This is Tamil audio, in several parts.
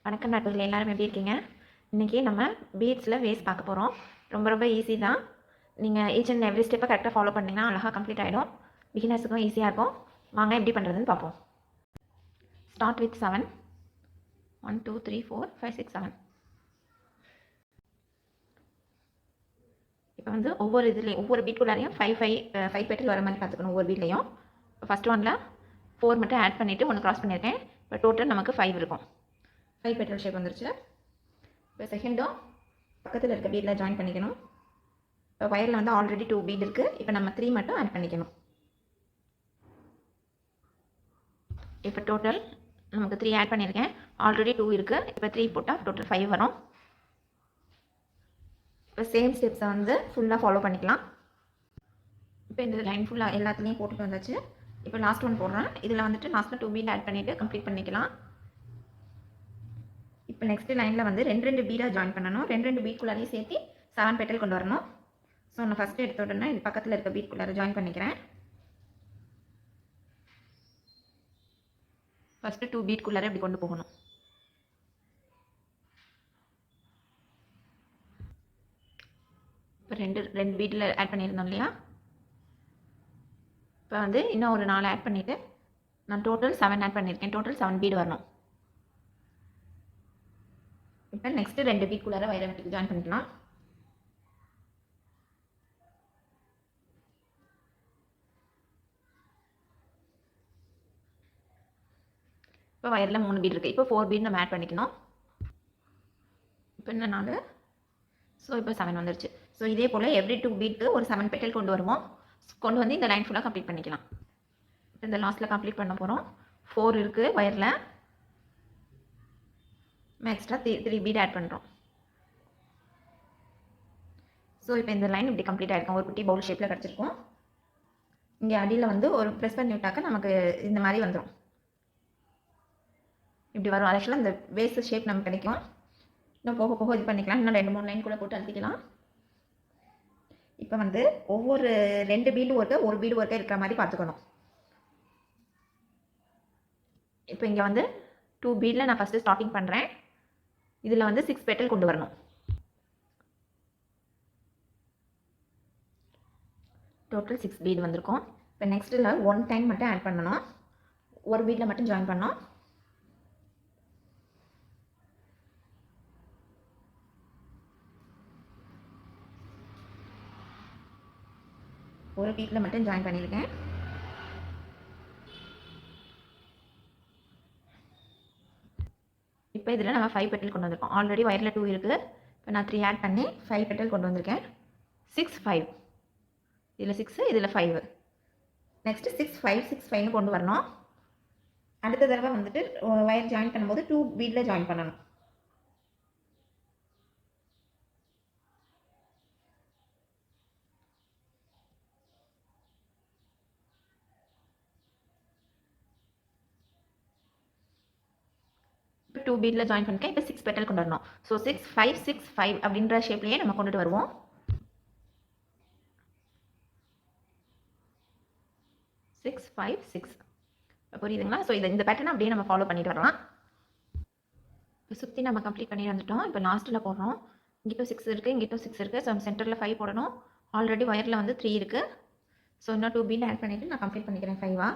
வணக்கம் நண்பர்களே, எல்லாரும் எப்படி இருக்கீங்க? இன்றைக்கி நம்ம பீட்ஸில் வேஸ் பார்க்க போகிறோம். ரொம்ப ஈஸி தான். நீங்கள் ஈச் அண்ட் எவ்ரி ஸ்டெப்பை கரெக்டாக ஃபாலோ பண்ணிங்கன்னா அழகாக கம்ப்ளீட் ஆகிடும். பிகினர்ஸுக்கும் ஈஸியாக இருக்கும். வாங்க எப்படி பண்ணுறதுன்னு பார்ப்போம். Start with 7. 1 2 3 4 5 6 7. இப்போ வந்து ஒவ்வொரு இதுலேயும் ஒவ்வொரு பீட்குள்ளாரையும் 5 பெட்டல் வர மாதிரி பார்த்துக்கணும். ஒவ்வொரு பீட்லையும் ஃபஸ்ட் ஒன்ல 4 மட்டும் ஆட் பண்ணிவிட்டு ஒன்று க்ராஸ் பண்ணியிருக்கேன். இப்போ டோட்டல் நமக்கு 5 இருக்கும். 5 பெட்டல் ஷேப் வந்துருச்சு. இப்போ செகண்டும் பக்கத்தில் இருக்க பீடில் ஜாயின் பண்ணிக்கணும். இப்போ வயரில் வந்து ஆல்ரெடி 2 பீட் இருக்குது. இப்போ நம்ம 3 மட்டும் ஆட் பண்ணிக்கணும். இப்போ டோட்டல் நமக்கு 3 ஆட் பண்ணியிருக்கேன். ஆல்ரெடி 2 இருக்குது. இப்போ 3 போட்டால் டோட்டல் 5 வரும். இப்போ சேம் ஸ்டெப்ஸை வந்து ஃபுல்லாக ஃபாலோ பண்ணிக்கலாம். இப்போ இந்த லைன் ஃபுல்லாக எல்லாத்துலேயும் போட்டுட்டு வந்தாச்சு. இப்போ லாஸ்ட் ஒன் போடுறேன். இதில் வந்துட்டு லாஸ்ட்டில் 2 பீட் ஆட் பண்ணிவிட்டு கம்ப்ளீட் பண்ணிக்கலாம். இப்போ நெக்ஸ்ட் லைனில் வந்து ரெண்டு பீடாக ஜாயின் பண்ணணும். ரெண்டு பீட்குள்ளாரையும் சேர்த்து 7 பெட்டல் கொண்டு வரணும். ஸோ நான் ஃபஸ்ட்டு எடுத்த உடனே இது பக்கத்தில் இருக்க பீட்குள்ளார ஜாயின் பண்ணிக்கிறேன். ஃபஸ்ட்டு 2 பீட்குள்ளார இப்படி கொண்டு போகணும். இப்போ ரெண்டு பீட்டில் ஆட் பண்ணியிருந்தோம் இல்லையா? இப்போ வந்து இன்னும் ஒரு 4 ஆட் பண்ணிவிட்டு நான் டோட்டல் 7 ஆட் பண்ணியிருக்கேன். டோட்டல் 7 பீடு வரணும். இப்போ நெக்ஸ்ட்டு 2 பீட்குள்ளார வயரை விட்டு ஜாயின் பண்ணிக்கலாம். இப்போ வயரில் 3 பீட் இருக்குது. இப்போ 4 பீட் நம்ம ஆட் பண்ணிக்கணும். இப்போ இன்னும் 4. ஸோ இப்போ 7 வந்துருச்சு. ஸோ இதே போல் எவ்ரி 2 பீட்க்கு ஒரு 7 பெட்டல் கொண்டு வருவோம். கொண்டு வந்து இந்த லைன் ஃபுல்லாக கம்ப்ளீட் பண்ணிக்கலாம். இந்த லாஸ்ட்டில் கம்ப்ளீட் பண்ண போகிறோம். 4 இருக்குது வயரில். எக்ஸ்ட்ரா 3 பீட் ஆட் பண்ணுறோம். ஸோ இப்போ இந்த லைன் இப்படி கம்ப்ளீட் ஆகிருக்கும். ஒரு குட்டி பவுல் ஷேப்பில் கிடச்சிருக்கும். இங்கே அடியில் வந்து ஒரு ப்ரெஸ் பண்ணி விட்டாக்க நமக்கு இந்த மாதிரி வந்துடும். இப்படி வரும். ஆக்சுவலாக இந்த வேஸ்ட் ஷேப் நமக்கு கிடைக்கும். இன்னும் போக போக இது பண்ணிக்கலாம். இன்னும் 2-3 லைன் கூட போட்டு அழுத்திக்கலாம். இப்போ வந்து ஒவ்வொரு 2 பீடு ஒர்க்கு ஒரு பீடு ஒர்க்கை இருக்கிற மாதிரி பார்த்துக்கணும். இப்போ இங்கே வந்து 2 பீடில் நான் ஃபஸ்ட்டு ஸ்டார்டிங் பண்ணுறேன். இதில் வந்து 6 பெட்டல் கொண்டு வரணும். டோட்டல் 6 பீடு வந்திருக்கும். இப்போ நெக்ஸ்ட்டில் 1 டைம் மட்டும் ஆட் பண்ணணும். ஒரு பீடில் மட்டும் ஜாயின் பண்ணோம். ஒரு பீட்டில் மட்டும் ஜாயின் பண்ணியிருக்கேன். இப்போ இதில் நம்ம 5 பெட்டல் கொண்டு வந்திருக்கோம். ஆல்ரெடி வயரில் 2 இருக்குது. இப்போ நான் 3 ஆட் பண்ணி 5 பெட்டல் கொண்டு வந்திருக்கேன். 6 5. இதில் 6 இதில் 5. நெக்ஸ்ட்டு 6 5 6 5னு கொண்டு வரணும். அடுத்த தடவை வந்துட்டு வயர் ஜாயின் பண்ணும்போது 2 பீடில் ஜாயின் பண்ணணும். இப்போ 2 பீடில் ஜாயின் பண்ணிக்கேன். இப்போ 6 பெட்டல் கொண்டு வரணும். ஸோ 6 5 6 5 அப்படின்ற ஷேப்லேயே நம்ம கொண்டுட்டு வருவோம். 6 5 6. புரியுதுங்களா? ஸோ இந்த பேட்டர்னை அப்படியே நம்ம ஃபாலோ பண்ணிட்டு வரலாம். இப்போ சுற்றி நம்ம கம்ப்ளீட் பண்ணி வந்துட்டோம். இப்போ லாஸ்ட்டில் போடுறோம். இங்கிட்டும் 6 இருக்குது, இங்கிட்டும் 6 இருக்குது. ஸோ சென்டரில் 5 போடணும். ஆல்ரெடி வயரில் வந்து 3 இருக்குது. ஸோ இன்னும் 2 பீட் ஆட் பண்ணிவிட்டு நான் கம்ப்ளீட் பண்ணிக்கிறேன் 5ஆ.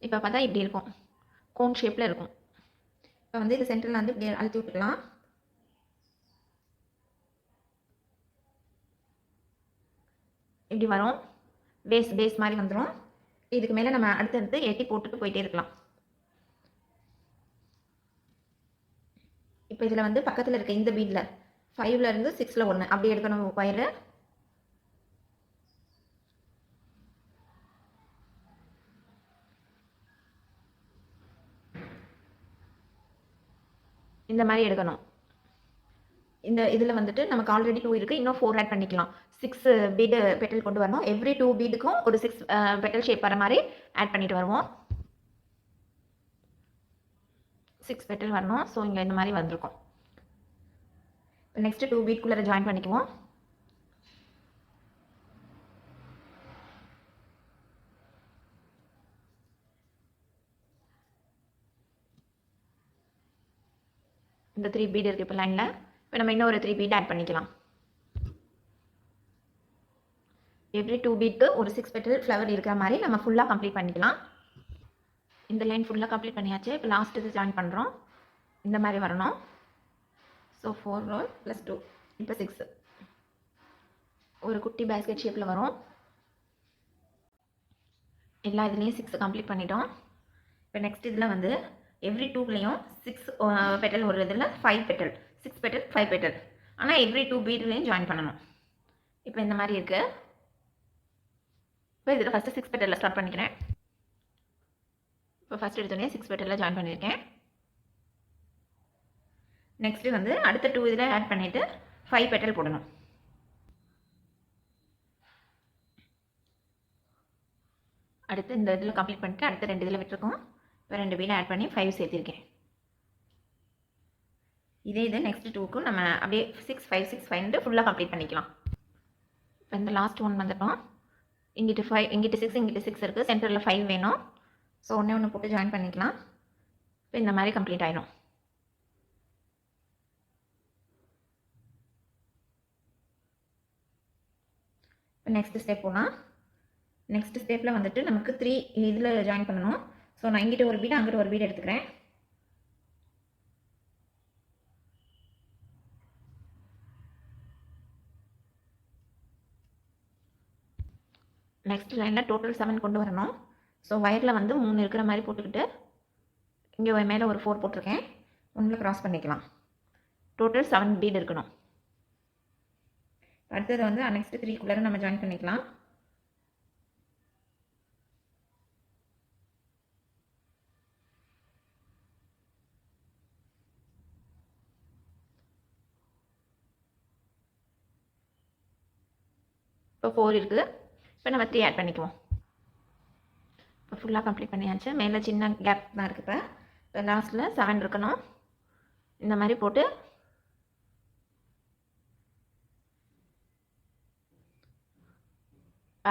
இப்போ பார்த்தா இப்படி இருக்கும். கோன் ஷேப்பில் இருக்கும். இப்போ வந்து இது சென்டரில் வந்து இப்படி அழுத்தி விட்டுக்கலாம். இப்படி வரும். பேஸ் மாதிரி வந்துடும். இதுக்கு மேலே நம்ம அடுத்தடுத்து ஏற்றி போட்டுட்டு போயிட்டே இருக்கலாம். இப்போ இதில் வந்து பக்கத்தில் இருக்க இந்த பீடில் 5ல் இருந்து 6ல் 1 அப்படி எடுக்கணும் வயரு. இந்த மாதிரி எடுக்கணும். இந்த இதில் வந்துட்டு நமக்கு ஆல்ரெடி 2 இருக்குது. இன்னும் 4 ஆட் பண்ணிக்கலாம். 6 பீடு பெட்டல் கொண்டு வரணும். எவ்ரி 2 பீடுக்கும் ஒரு 6 பெட்டல் ஷேப் வர மாதிரி ஆட் பண்ணிட்டு வருவோம். 6 பெட்டல் வரணும். ஸோ இங்கே இந்த மாதிரி வந்திருக்கும். இப்போ நெக்ஸ்ட்டு 2 பீட்குள்ளே ஜாயின் பண்ணிக்குவோம். இந்த 3 பீட் இருக்குது இப்போ லைனில். இப்போ நம்ம இன்னும் ஒரு 3 பீட் ஆட் பண்ணிக்கலாம். எவ்ரி 2 பீட்க்கு ஒரு 6 பெட்டல் ஃப்ளவர் இருக்கிற மாதிரி நம்ம ஃபுல்லாக கம்ப்ளீட் பண்ணிக்கலாம். இந்த லைன் ஃபுல்லாக கம்ப்ளீட் பண்ணியாச்சு. இப்போ லாஸ்ட் இது ஜாயின் பண்ணுறோம். இந்த மாதிரி வரணும். ஸோ 4 row + 2 இப்போ 6. ஒரு குட்டி பேஸ்கெட் ஷேப்பில் வரும். எல்லா இதுலேயும் 6 கம்ப்ளீட் பண்ணிட்டோம். இப்போ நெக்ஸ்ட் இதில் வந்து எவ்ரி 2லேயும் 6 பெட்டல் ஒரு இதில் 5 பெட்டல், 6 பெட்டல் 5 பெட்டல். ஆனால் எவ்ரி 2 பீட்லேயும் ஜாயின் பண்ணணும். இப்போ இந்த மாதிரி இருக்குது. இப்போ இதில் ஃபஸ்ட்டு 6 பெட்டலில் ஸ்டார்ட் பண்ணிக்கிறேன். இப்போ ஃபஸ்ட் எடுத்தோடனே 6 பெட்டலில் ஜாயின் பண்ணியிருக்கேன். நெக்ஸ்ட்டு வந்து அடுத்த 2 இதில் ஆட் பண்ணிவிட்டு 5 பெட்டல் போடணும். அடுத்து இந்த இதில் கம்ப்ளீட் பண்ணிட்டு அடுத்த 2 இதில் விட்டுருக்கோம். இப்போ 2 பீட் ஆட் பண்ணி 5 சேர்த்திருக்கேன். இதே இது நெக்ஸ்ட் 2க்கும் நம்ம அப்படியே 6 5 6 5 ஃபுல்லாக கம்ப்ளீட் பண்ணிக்கலாம். இப்போ இந்த லாஸ்ட் ஒன் வந்துட்டோம். இங்கிட்டு 5 இங்கிட்டு 6 இங்கிட்டு 6 இருக்குது. சென்டரில் 5 வேணும். ஸோ ஒன்று போட்டு ஜாயின் பண்ணிக்கலாம். இப்போ இந்த மாதிரி கம்ப்ளீட் ஆகிடும். இப்போ நெக்ஸ்ட் ஸ்டெப் போனால் நெக்ஸ்ட் ஸ்டெப்பில் வந்துட்டு நமக்கு 3 இதில் ஜாயின் பண்ணணும். ஸோ நான் இங்கிட்ட ஒரு பீட் அங்கிட்ட ஒரு பீட் எடுத்துக்கிறேன். நெக்ஸ்ட் லைனில் டோட்டல் 7 கொண்டு வரணும். ஸோ ஒயரில் வந்து 3 இருக்கிற மாதிரி போட்டுக்கிட்டு இங்கே மேலே ஒரு 4 போட்டிருக்கேன். 1 க்ராஸ் பண்ணிக்கலாம். டோட்டல் 7 பீட் இருக்கணும். அடுத்தது வந்து நெக்ஸ்ட் 3க்குள்ளே நம்ம ஜாயின் பண்ணிக்கலாம். இப்போ 4 இருக்குது. இப்போ நம்ம 3 ஆட் பண்ணிக்குவோம். இப்போ ஃபுல்லாக கம்ப்ளீட் பண்ணியாச்சு. மேலே சின்ன கேப் தான் இருக்குது. இப்போ லாஸ்ட்டில் 7 இருக்கணும். இந்த மாதிரி போட்டு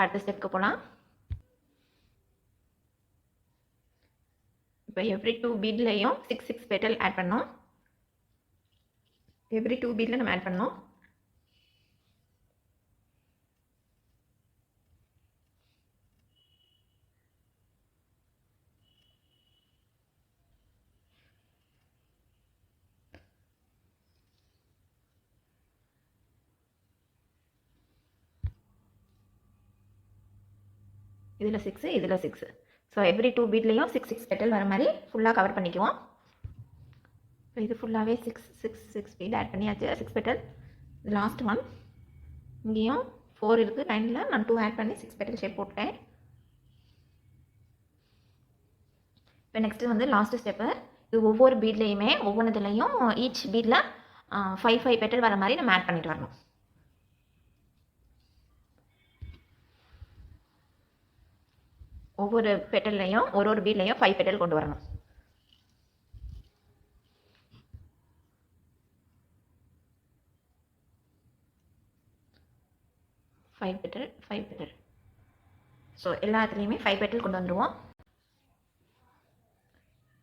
அடுத்த ஸ்டெப்புக்கு போகலாம். இப்போ எவ்ரி 2 பீட்லேயும் 6 6 பெட்டல் ஆட் பண்ணோம். எவ்ரி 2 பீடில் நம்ம ஆட் பண்ணோம். இதில் 6 இதில் 6. ஸோ எவ்ரி 2 பீட்லேயும் 6 6 பெட்டல் வர மாதிரி ஃபுல்லாக கவர் பண்ணிக்குவோம். இப்போ இது ஃபுல்லாகவே 6 6 6 பீட் ஆட் பண்ணியாச்சு. 6 பெட்டல். இது லாஸ்ட் ஒன். இங்கேயும் 4 இருக்குது லைனில். நான் 2 ஆட் பண்ணி 6 பெட்டல் ஷேப் போட்டேன். இப்போ நெக்ஸ்ட்டு வந்து லாஸ்ட் ஸ்டெப்பு. இது ஒவ்வொரு பீட்லேயுமே ஒவ்வொன்றுத்துலேயும் ஈச் பீடில் 5 5 பெட்டல் வர மாதிரி நம்ம ஆட் பண்ணிட்டு வரணும். ஒவ்வொரு பெட்டல்லையும் ஒரு பீட்லையும் 5 பெட்டல் கொண்டு வரணும். Five petal. ஸோ எல்லாத்துலேயுமே 5 பெட்டல் கொண்டு வந்துடுவோம்.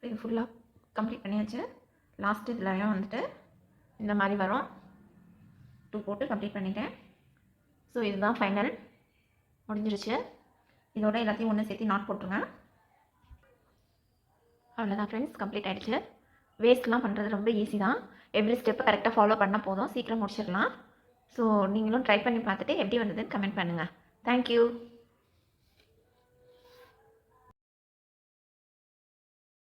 இது ஃபுல்லாக கம்ப்ளீட் பண்ணியாச்சு. லாஸ்ட் இதுலையும் வந்துட்டு இந்த மாதிரி வரும். 2 போட்டு கம்ப்ளீட் பண்ணிட்டேன். ஸோ இதுதான் ஃபைனல். முடிஞ்சிருச்சு. இதோட எல்லாத்தையும் ஒன்று சேர்த்து நாட் போட்டுருங்க. அவ்வளோதான் ஃப்ரெண்ட்ஸ், கம்ப்ளீட் ஆகிடுச்சு. வேஸ்ட்லாம் பண்ணுறது ரொம்ப ஈஸி தான். எவ்ரி ஸ்டெப்பு கரெக்டாக ஃபாலோ பண்ணால் போதும், சீக்கிரம் முடிச்சிடலாம். ஸோ நீங்களும் ட்ரை பண்ணி பார்த்துட்டு எப்படி வந்ததுன்னு கமெண்ட் பண்ணுங்கள். தேங்க்யூ.